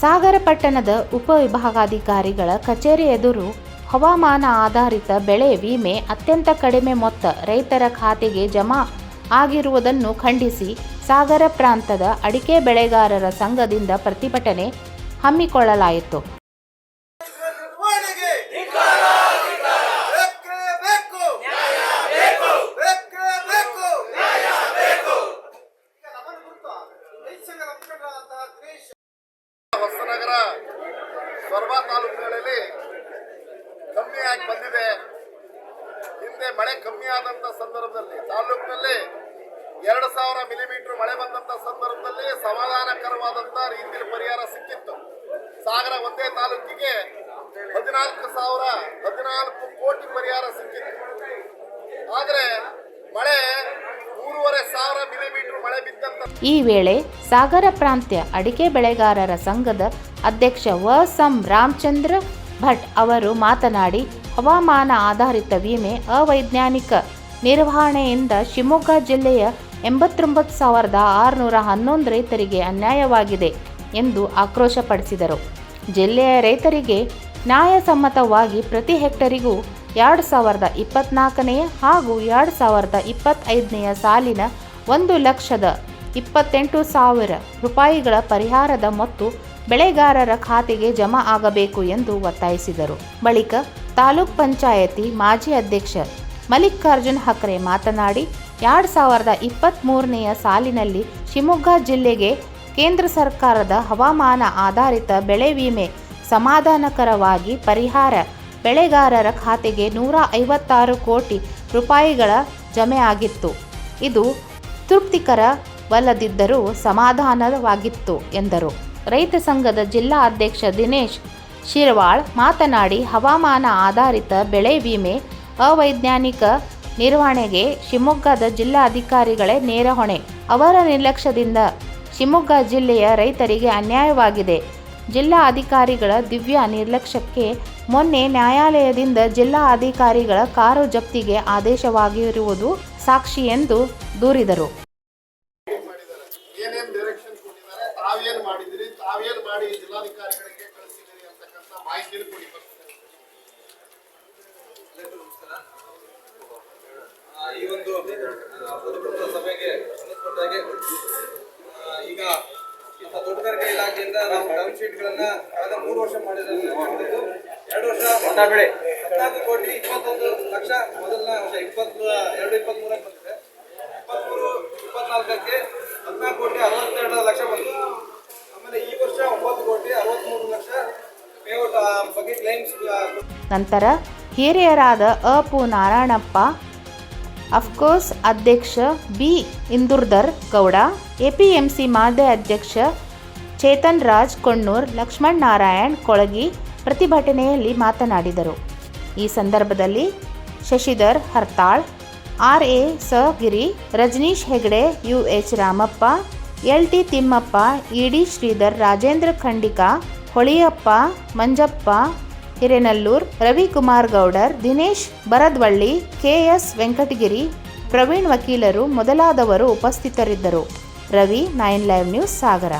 ಸಾಗರ ಪಟ್ಟಣದ ಉಪವಿಭಾಗಾಧಿಕಾರಿಗಳ ಕಚೇರಿ ಎದುರು ಹವಾಮಾನ ಆಧಾರಿತ ಬೆಳೆ ವಿಮೆ ಅತ್ಯಂತ ಕಡಿಮೆ ಮೊತ್ತ ರೈತರ ಖಾತೆಗೆ ಜಮಾ ಆಗಿರುವುದನ್ನು ಖಂಡಿಸಿ ಸಾಗರ ಪ್ರಾಂತದ ಅಡಿಕೆ ಬೆಳೆಗಾರರ ಸಂಘದಿಂದ ಪ್ರತಿಭಟನೆ ಹಮ್ಮಿಕೊಳ್ಳಲಾಯಿತು. ಹೊಸನಗರ ಸೊರಬ ತಾಲೂಕಿನಲ್ಲಿ ಕಮ್ಮಿಯಾಗಿ ಬಂದಿದೆ. ಹಿಂದೆ ಮಳೆ ಕಮ್ಮಿ ಆದಂತ ಸಂದರ್ಭದಲ್ಲಿ ತಾಲೂಕಿನಲ್ಲಿ 2000 ಮಿಲಿಮೀಟರ್ ಮಳೆ ಬಂದಂತ ಸಂದರ್ಭದಲ್ಲಿ ಸಮಾಧಾನಕರವಾದಂತ ರೀತಿಯಲ್ಲಿ ಪರಿಹಾರ ಸಿಕ್ಕಿತ್ತು. ಸಾಗರ ಒಂದೇ ತಾಲೂಕಿಗೆ 14 ಕೋಟಿ ಪರಿಹಾರ ಸಿಕ್ಕಿತ್ತು. ಆದರೆ ಮಳೆ 3,500 ಮಿಲಿಮೀಟರ್ ಮಳೆ ಬಿದ್ದಂತ ಈ ವೇಳೆ ಸಾಗರ ಪ್ರಾಂತ್ಯ ಅಡಿಕೆ ಬೆಳೆಗಾರರ ಸಂಘದ ಅಧ್ಯಕ್ಷ ವ.ಸಂ. ರಾಮಚಂದ್ರ ಭಟ್ ಅವರು ಮಾತನಾಡಿ, ಹವಾಮಾನ ಆಧಾರಿತ ವಿಮೆ ಅವೈಜ್ಞಾನಿಕ ನಿರ್ವಹಣೆಯಿಂದ ಶಿವಮೊಗ್ಗ ಜಿಲ್ಲೆಯ 89,611 ರೈತರಿಗೆ ಅನ್ಯಾಯವಾಗಿದೆ ಎಂದು ಆಕ್ರೋಶಪಡಿಸಿದರು. ಜಿಲ್ಲೆಯ ರೈತರಿಗೆ ನ್ಯಾಯಸಮ್ಮತವಾಗಿ ಪ್ರತಿ ಹೆಕ್ಟರಿಗೂ 2024ನೇ ಹಾಗೂ 2025ನೇ ಸಾಲಿನ 1,28,000 ರೂಪಾಯಿಗಳ ಪರಿಹಾರದ ಮೊತ್ತ ಬೆಳೆಗಾರರ ಖಾತೆಗೆ ಜಮಾ ಆಗಬೇಕು ಎಂದು ಒತ್ತಾಯಿಸಿದರು. ಬಳಿಕ ತಾಲೂಕ್ ಪಂಚಾಯತಿ ಮಾಜಿ ಅಧ್ಯಕ್ಷ ಮಲ್ಲಿಕಾರ್ಜುನ್ ಹಕ್ರೆ ಮಾತನಾಡಿ, 2023ನೇ ಸಾಲಿನಲ್ಲಿ ಶಿವಮೊಗ್ಗ ಜಿಲ್ಲೆಗೆ ಕೇಂದ್ರ ಸರ್ಕಾರದ ಹವಾಮಾನ ಆಧಾರಿತ ಬೆಳೆ ವಿಮೆ ಸಮಾಧಾನಕರವಾಗಿ ಪರಿಹಾರ ಬೆಳೆಗಾರರ ಖಾತೆಗೆ 156 ಕೋಟಿ ರೂಪಾಯಿಗಳ ಜಮೆ ಆಗಿತ್ತು. ಇದು ತೃಪ್ತಿಕರವಲ್ಲದಿದ್ದರೂ ಸಮಾಧಾನವಾಗಿತ್ತು ಎಂದರು. ರೈತ ಸಂಘದ ಜಿಲ್ಲಾ ಅಧ್ಯಕ್ಷ ದಿನೇಶ್ ಶಿರ್ವಾಳ್ ಮಾತನಾಡಿ, ಹವಾಮಾನ ಆಧಾರಿತ ಬೆಳೆ ವಿಮೆ ಅವೈಜ್ಞಾನಿಕ ನಿರ್ವಹಣೆಗೆ ಶಿವಮೊಗ್ಗದ ಜಿಲ್ಲಾಧಿಕಾರಿಗಳೇ ನೇರ ಹೊಣೆ. ಅವರ ನಿರ್ಲಕ್ಷ್ಯದಿಂದ ಶಿವಮೊಗ್ಗ ಜಿಲ್ಲೆಯ ರೈತರಿಗೆ ಅನ್ಯಾಯವಾಗಿದೆ. ಜಿಲ್ಲಾ ಅಧಿಕಾರಿಗಳ ದಿವ್ಯ ನಿರ್ಲಕ್ಷ್ಯಕ್ಕೆ ಮೊನ್ನೆ ನ್ಯಾಯಾಲಯದಿಂದ ಜಿಲ್ಲಾ ಅಧಿಕಾರಿಗಳ ಕಾರು ಜಪ್ತಿಗೆ ಆದೇಶವಾಗಿರುವುದು ಸಾಕ್ಷಿ ಎಂದು ದೂರಿದರು. ಈ ಒಂದು ಸಭೆಗೆ ಸಂಬಂಧಪಟ್ಟಾಗೆ ಈಗ ತೋಟಗಾರಿಕೆ ಇಲಾಖೆಯಿಂದ ನಾವು ಟರ್ಮ್ ಶೀಟ್ಗಳನ್ನ ಕಳೆದ 3 ವರ್ಷ ಮಾಡಿರೋದು 2 ವರ್ಷ 14 ಕೋಟಿ 21 ಲಕ್ಷ ಮೊದಲನೇ ವರ್ಷ 22-23 ಬಂದಿದೆ. 23-24ಕ್ಕೆ 14 ಕೋಟಿ 62 ಲಕ್ಷ ಬಂತು. ಆಮೇಲೆ ಈ ವರ್ಷ 9 ಕೋಟಿ 63 ಲಕ್ಷ ಪೇಔಟ್ ಬಗ್ಗೆ ಕ್ಲೈಮ್ಸ್. ನಂತರ ಹಿರಿಯರಾದ ಅಪು ನಾರಾಯಣಪ್ಪ, ಅಫ್ಕೋರ್ಸ್ ಅಧ್ಯಕ್ಷ ಬಿ ಇಂದುರ್ಧರ್ ಗೌಡ, ಎಪಿಎಂಸಿ ಮಾಜಿ ಅಧ್ಯಕ್ಷ ಚೇತನ್ ರಾಜ್ ಕೊಣ್ಣೂರ್, ಲಕ್ಷ್ಮಣ್ ನಾರಾಯಣ್ ಕೊಳಗಿ ಪ್ರತಿಭಟನೆಯಲ್ಲಿ ಮಾತನಾಡಿದರು. ಈ ಸಂದರ್ಭದಲ್ಲಿ ಶಶಿಧರ್ ಹರ್ತಾಳ್, ಆರ್.ಎ. ಸಗಿರಿ, ರಜನೀಶ್ ಹೆಗಡೆ, ಯು.ಎಚ್. ರಾಮಪ್ಪ, ಎಲ್.ಟಿ. ತಿಮ್ಮಪ್ಪ, ಇ.ಡಿ. ಶ್ರೀಧರ್, ರಾಜೇಂದ್ರ ಖಂಡಿಕಾ, ಹೊಳಿಯಪ್ಪ, ಮಂಜಪ್ಪ ಹಿರೇನಲ್ಲೂರ್, ರವಿಕುಮಾರ್ ಗೌಡರ್, ದಿನೇಶ್ ಬರದ್ವಳ್ಳಿ, ಕೆ.ಎಸ್. ವೆಂಕಟಗಿರಿ, ಪ್ರವೀಣ್ ವಕೀಲರು ಮೊದಲಾದವರು ಉಪಸ್ಥಿತರಿದ್ದರು. ರವಿ, 9 ಲೈವ್ ನ್ಯೂಸ್, ಸಾಗರ.